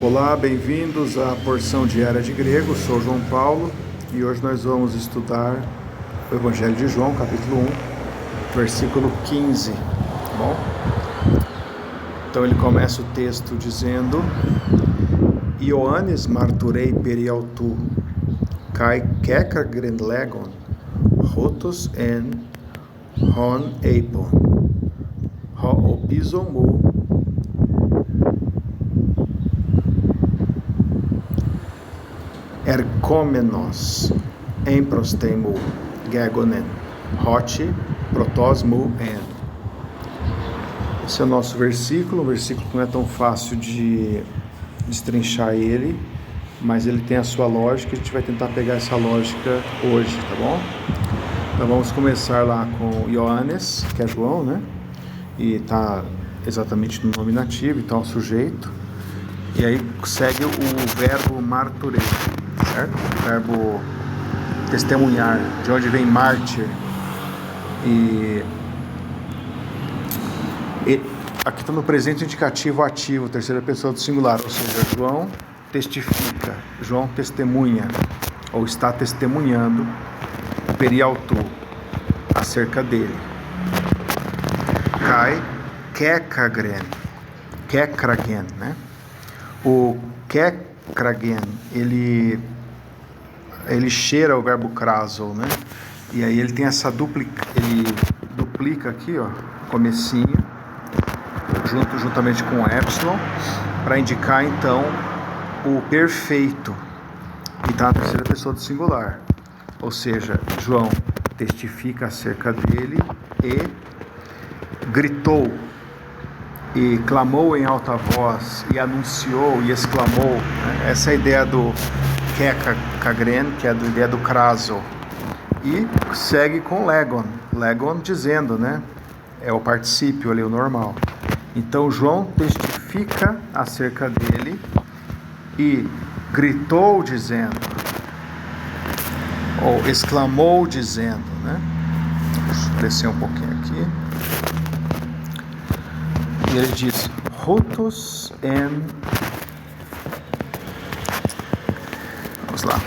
Olá, bem-vindos à porção diária de grego. Sou João Paulo e hoje nós vamos estudar o Evangelho de João, capítulo 1, versículo 15, tá bom? Então ele começa o texto dizendo: Ioannes marturei periautu, kai kekar grendlegon, rotos en hon eipon, ho opizomu, erkomenos emprostemu gegonen, hoti protosmu en. Esse é o nosso versículo, um versículo que não é tão fácil de destrinchar ele, mas ele tem a sua lógica e a gente vai tentar pegar essa lógica hoje, tá bom? Então vamos começar lá com Ioannes, que é João, né? E tá exatamente no nominativo, então é o sujeito. E aí segue o verbo marturei, certo? O verbo testemunhar, de onde vem mártir. E aqui está no presente indicativo ativo, terceira pessoa do singular, ou seja, João testifica, João testemunha, ou está testemunhando periautu, acerca dele. Kai kekragen, né? O kekragen, ele cheira o verbo kraso, né? E aí ele tem essa ele duplica aqui, ó, comecinho, juntamente com o epsilon, para indicar então o perfeito, que está na terceira pessoa do singular. Ou seja, João testifica acerca dele e gritou, e clamou em alta voz, e anunciou, e exclamou, né? Essa é a ideia do kekagren, que é a ideia do kraso. E segue com legon dizendo, né? É o particípio ali, o normal. Então João testifica acerca dele e gritou dizendo, ou exclamou dizendo, né? Deixa eu descer um pouquinho aqui. E ele diz, rotos en... Vamos lá.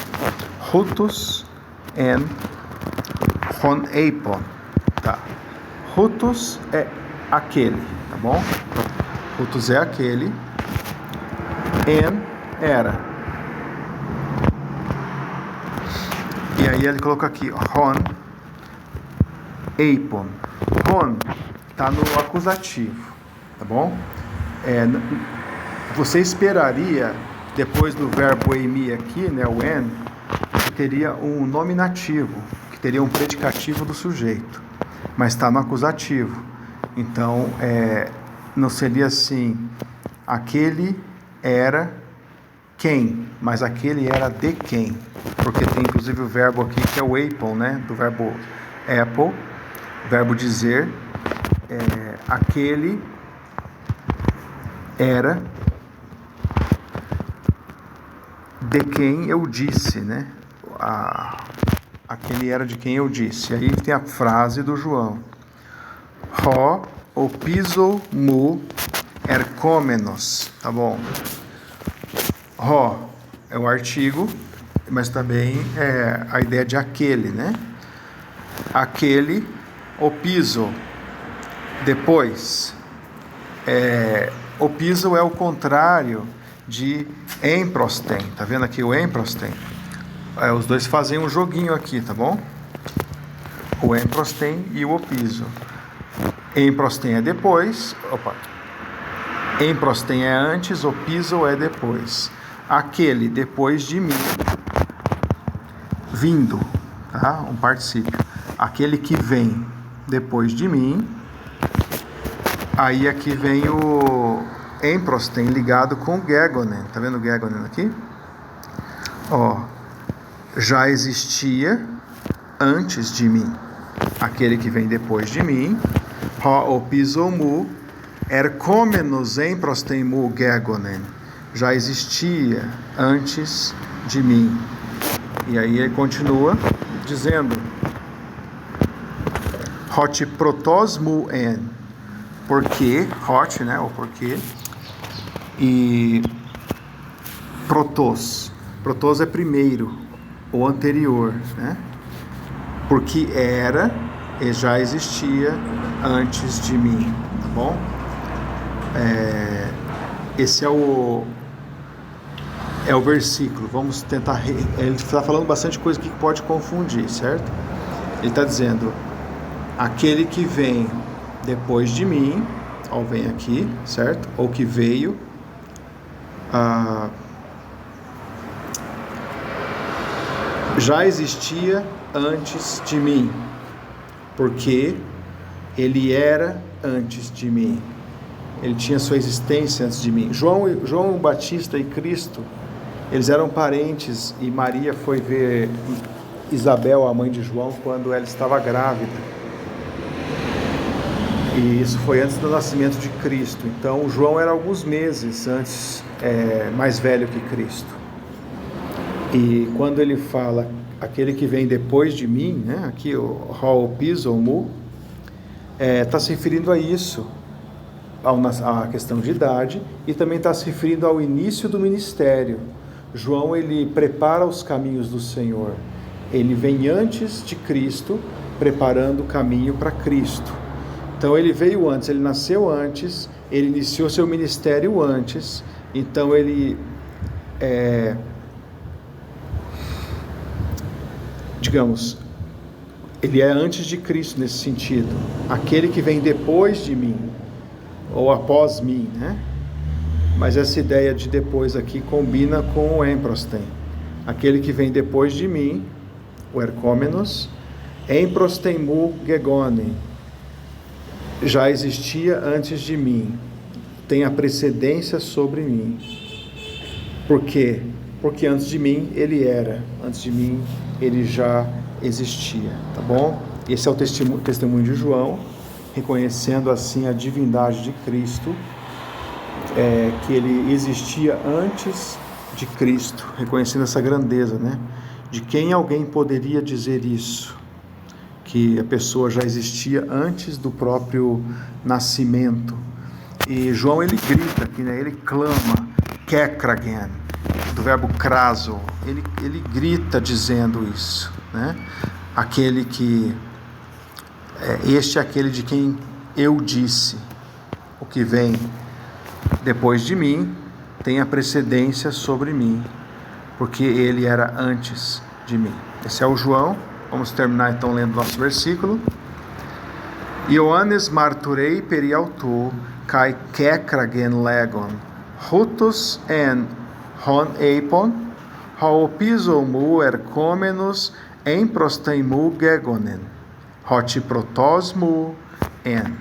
Rotos en hon eipon. Tá. Rotos é aquele, tá bom? Rotos é aquele. En era. E aí ele coloca aqui, hon eipon. Hon tá no acusativo. Tá bom? Você esperaria, depois do verbo eimi aqui, né, o en, que teria um nominativo, que teria um predicativo do sujeito, mas está no acusativo. Então, não seria assim, aquele era quem, mas aquele era de quem, porque tem inclusive o verbo aqui que é o eipon, né, do verbo apple, verbo dizer, aquele era de quem eu disse, né? Aquele era de quem eu disse. Aí tem a frase do João. Ho opizo mu erkomenos. Tá bom? Ho é o artigo, mas também é a ideia de aquele, né? Aquele, opizo, depois. Opizo é o contrário de emprosten. Tá vendo aqui o emprosten? Os dois fazem um joguinho aqui, tá bom? O emprosten e o opizo. Emprosten é depois. Emprosten é antes, opizo é depois. Aquele depois de mim, vindo, tá? Um particípio. Aquele que vem depois de mim. Aí aqui vem o emprosten ligado com o gegonen. Tá vendo o gegonen aqui? Ó, já existia antes de mim. Aquele que vem depois de mim. Ho opizomu erkomenos emprosten mu gegonen. Já existia antes de mim. E aí ele continua dizendo, hoti protosmu en. Porque, hot, né, o porquê, e protos. Protos é primeiro, ou anterior, né? Porque era e já existia antes de mim, tá bom? Esse é o versículo. Vamos tentar. Ele está falando bastante coisa que pode confundir, certo? Ele está dizendo: aquele que vem depois de mim, ou vem aqui, certo? Ou que veio, já existia antes de mim, porque ele era antes de mim. Ele tinha sua existência antes de mim. João Batista e Cristo, eles eram parentes, e Maria foi ver Isabel, a mãe de João, quando ela estava grávida. E isso foi antes do nascimento de Cristo. Então, João era alguns meses antes, mais velho que Cristo. E quando ele fala, aquele que vem depois de mim, né, aqui o Ho'opizomu, está se referindo a isso, a questão de idade, e também está se referindo ao início do ministério. João, ele prepara os caminhos do Senhor. Ele vem antes de Cristo, preparando o caminho para Cristo. Então ele veio antes, ele nasceu antes, ele iniciou seu ministério antes. Então ele ele é antes de Cristo nesse sentido. Aquele que vem depois de mim, ou após mim, né? Mas essa ideia de depois aqui combina com o emprosten. Aquele que vem depois de mim, o erkômenos, emprostemu gegone, já existia antes de mim, tem a precedência sobre mim. Por quê? Porque antes de mim ele era, antes de mim ele já existia, tá bom? Esse é o testemunho de João, reconhecendo assim a divindade de Cristo, que ele existia antes de Cristo, reconhecendo essa grandeza, né? De quem alguém poderia dizer isso? Que a pessoa já existia antes do próprio nascimento. E João, ele grita aqui, né? Ele clama, kekragen, do verbo kraso, ele grita dizendo isso, né? Aquele que, este é aquele de quem eu disse, o que vem depois de mim tem a precedência sobre mim, porque ele era antes de mim. Esse é o João. Vamos terminar então lendo nosso versículo. Ioannes marturei periautu kai kekragen legon, hutus en hon eipon, ho'opizomu erkômenos emprosteimu gegonen, hoti protosmu en.